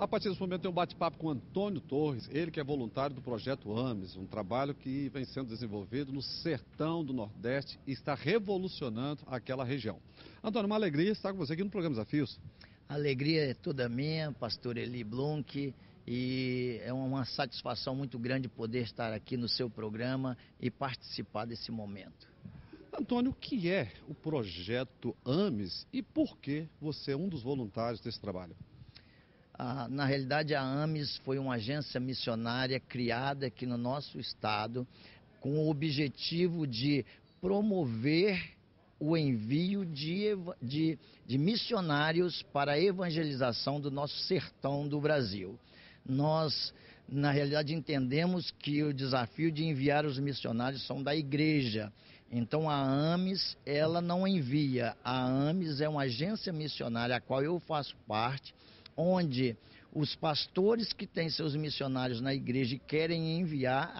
A partir desse momento tem um bate-papo com Antônio Torres, ele que é voluntário do projeto AMES, um trabalho que vem sendo desenvolvido no sertão do Nordeste e está revolucionando aquela região. Antônio, uma alegria estar com você aqui no programa Desafios. A alegria é toda minha, pastor Eli Blunk, e é uma satisfação muito grande poder estar aqui no seu programa e participar desse momento. Antônio, o que é o projeto AMES e por que você é um dos voluntários desse trabalho? Na realidade, a AMES foi uma agência missionária criada aqui no nosso estado com o objetivo de promover o envio de missionários para a evangelização do nosso sertão do Brasil. Nós, na realidade, entendemos que o desafio de enviar os missionários são da igreja. Então, a AMES, ela não envia. A AMES é uma agência missionária a qual eu faço parte, onde os pastores que têm seus missionários na igreja e querem enviar,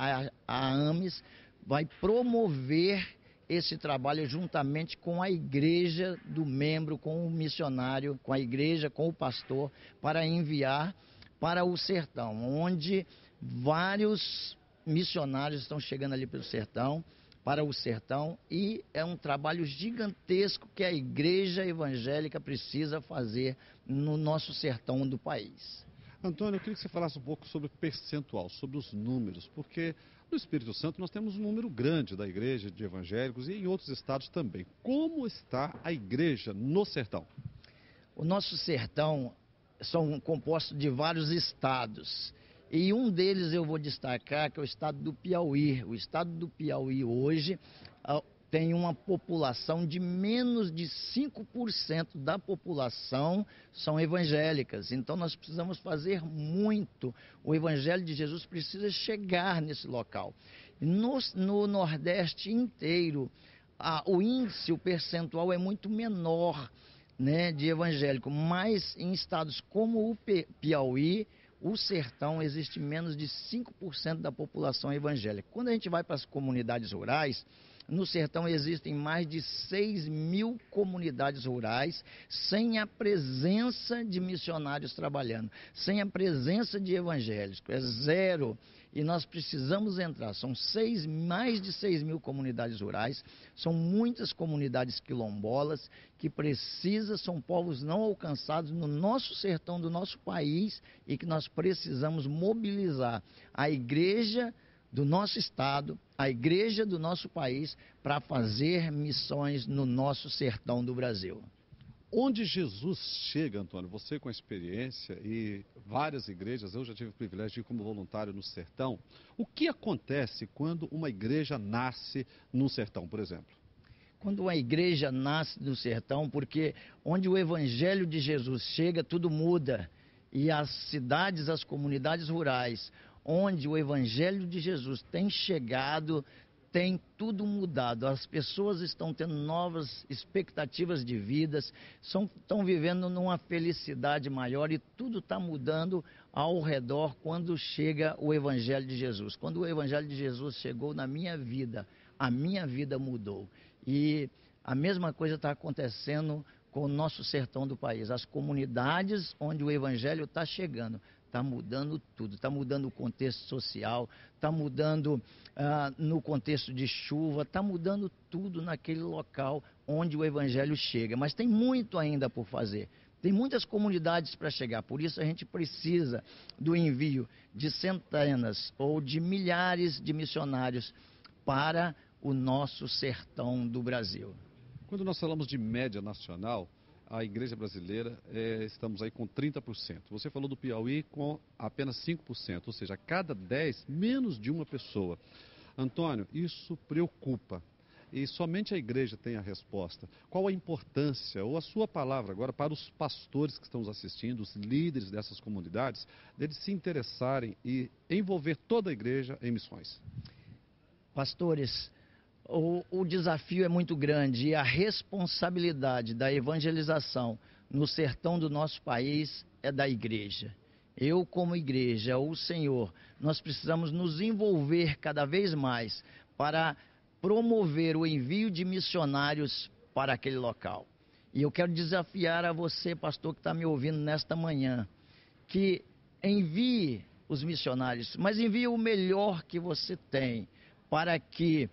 a AMES vai promover esse trabalho juntamente com a igreja do membro, com o missionário, com a igreja, com o pastor, para enviar para o sertão, onde vários missionários estão chegando ali pelo sertão, para o sertão, e é um trabalho gigantesco que a igreja evangélica precisa fazer no nosso sertão do país. Antônio, eu queria que você falasse um pouco sobre o percentual, sobre os números, porque no Espírito Santo nós temos um número grande da igreja de evangélicos e em outros estados também. Como está a igreja no sertão? O nosso sertão são compostos de vários estados. E um deles eu vou destacar, que é o estado do Piauí. O estado do Piauí hoje tem uma população de menos de 5% da população são evangélicas. Então nós precisamos fazer muito. O evangelho de Jesus precisa chegar nesse local. No Nordeste inteiro, o índice, o percentual é muito menor, né, de evangélico, mas em estados como o Piauí, o sertão, existe menos de 5% da população evangélica. Quando a gente vai para as comunidades rurais, no sertão existem mais de 6.000 comunidades rurais sem a presença de missionários trabalhando, sem a presença de evangélicos, é zero. E nós precisamos entrar, são mais de 6.000 comunidades rurais, são muitas comunidades quilombolas que precisam, são povos não alcançados no nosso sertão do nosso país e que nós precisamos mobilizar a igreja do nosso estado, a igreja do nosso país, para fazer missões no nosso sertão do Brasil. Onde Jesus chega, Antônio, você com a experiência e várias igrejas, eu já tive o privilégio de ir como voluntário no sertão, o que acontece quando uma igreja nasce no sertão, por exemplo? Quando uma igreja nasce no sertão, porque onde o evangelho de Jesus chega, tudo muda. E as cidades, as comunidades rurais, onde o evangelho de Jesus tem chegado, tem tudo mudado. As pessoas estão tendo novas expectativas de vidas, estão vivendo numa felicidade maior e tudo está mudando ao redor quando chega o evangelho de Jesus. Quando o evangelho de Jesus chegou na minha vida, a minha vida mudou. E a mesma coisa está acontecendo com o nosso sertão do país. As comunidades onde o evangelho está chegando, está mudando tudo, está mudando o contexto social, está mudando no contexto de chuva, está mudando tudo naquele local onde o evangelho chega. Mas tem muito ainda por fazer. Tem muitas comunidades para chegar, por isso a gente precisa do envio de centenas ou de milhares de missionários para o nosso sertão do Brasil. Quando nós falamos de média nacional, a igreja brasileira, estamos aí com 30%. Você falou do Piauí com apenas 5%, ou seja, a cada 10, menos de uma pessoa. Antônio, isso preocupa. E somente a igreja tem a resposta. Qual a importância, ou a sua palavra agora, para os pastores que estão nos assistindo, os líderes dessas comunidades, deles se interessarem e envolver toda a igreja em missões? Pastores, o desafio é muito grande e a responsabilidade da evangelização no sertão do nosso país é da igreja. Eu, como igreja, o Senhor, nós precisamos nos envolver cada vez mais para promover o envio de missionários para aquele local. E eu quero desafiar a você, pastor, que está me ouvindo nesta manhã, que envie os missionários, mas envie o melhor que você tem, para que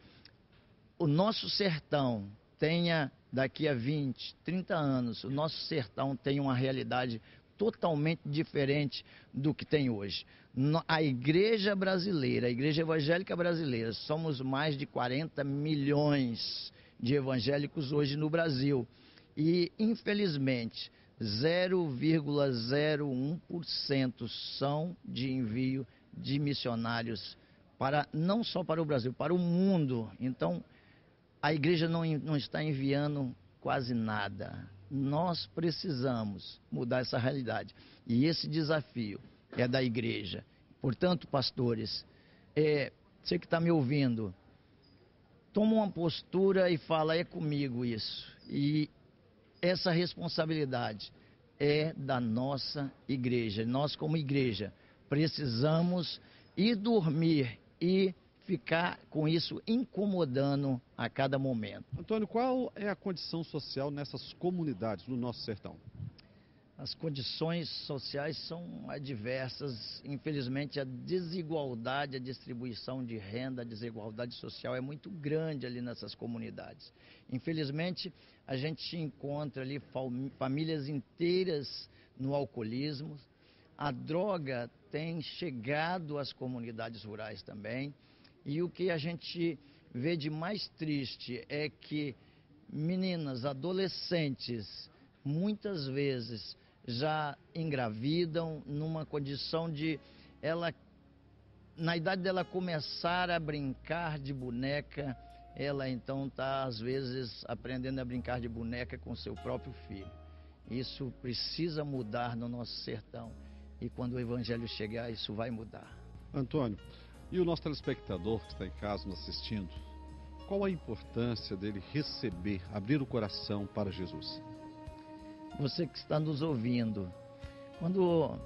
o nosso sertão tenha, daqui a 20, 30 anos, o nosso sertão tenha uma realidade totalmente diferente do que tem hoje. A igreja brasileira, a igreja evangélica brasileira, somos mais de 40 milhões de evangélicos hoje no Brasil. E, infelizmente, 0,01% são de envio de missionários, não só para o Brasil, para o mundo. Então, a igreja não está enviando quase nada. Nós precisamos mudar essa realidade. E esse desafio é da igreja. Portanto, pastores, você que está me ouvindo, toma uma postura e fala, é comigo isso. E essa responsabilidade é da nossa igreja. Nós, como igreja, precisamos ir dormir e ficar com isso incomodando a cada momento. Antônio, qual é a condição social nessas comunidades no nosso sertão? As condições sociais são adversas. Infelizmente, a desigualdade, a distribuição de renda, a desigualdade social é muito grande ali nessas comunidades. Infelizmente, a gente encontra ali famílias inteiras no alcoolismo. A droga tem chegado às comunidades rurais também. E o que a gente vê de mais triste é que meninas, adolescentes, muitas vezes já engravidam numa condição de na idade dela começar a brincar de boneca, ela então está às vezes aprendendo a brincar de boneca com seu próprio filho. Isso precisa mudar no nosso sertão e quando o evangelho chegar, isso vai mudar. Antônio, e o nosso telespectador que está em casa nos assistindo, qual a importância dele receber, abrir o coração para Jesus? Você que está nos ouvindo, quando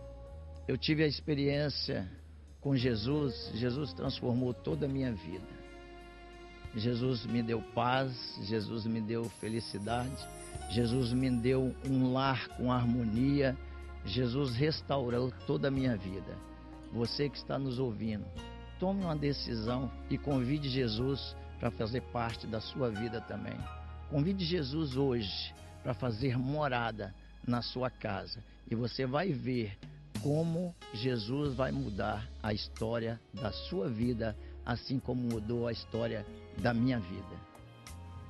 eu tive a experiência com Jesus, Jesus transformou toda a minha vida. Jesus me deu paz, Jesus me deu felicidade, Jesus me deu um lar com harmonia, Jesus restaurou toda a minha vida. Você que está nos ouvindo, tome uma decisão e convide Jesus para fazer parte da sua vida também. Convide Jesus hoje para fazer morada na sua casa. E você vai ver como Jesus vai mudar a história da sua vida, assim como mudou a história da minha vida.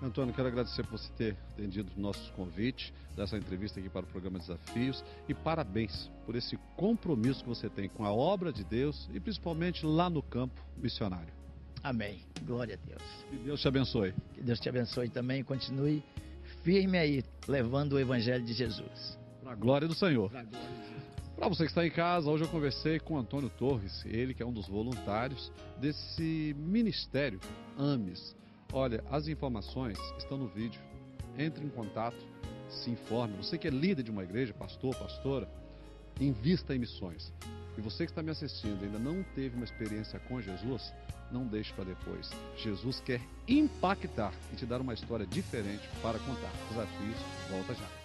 Antônio, quero agradecer por você ter atendido o nosso convite, dessa entrevista aqui para o programa Desafios, e parabéns por esse compromisso que você tem com a obra de Deus e principalmente lá no campo missionário. Amém. Glória a Deus. Que Deus te abençoe. Que Deus te abençoe também e continue firme aí, levando o Evangelho de Jesus. Para a glória do Senhor. Para a glória de Jesus. Para você que está em casa, hoje eu conversei com Antônio Torres, ele que é um dos voluntários desse ministério AMES. Olha, as informações estão no vídeo. Entre em contato, se informe. Você que é líder de uma igreja, pastor, pastora, invista em missões. E você que está me assistindo e ainda não teve uma experiência com Jesus, não deixe para depois. Jesus quer impactar e te dar uma história diferente para contar. Desafios, volta já.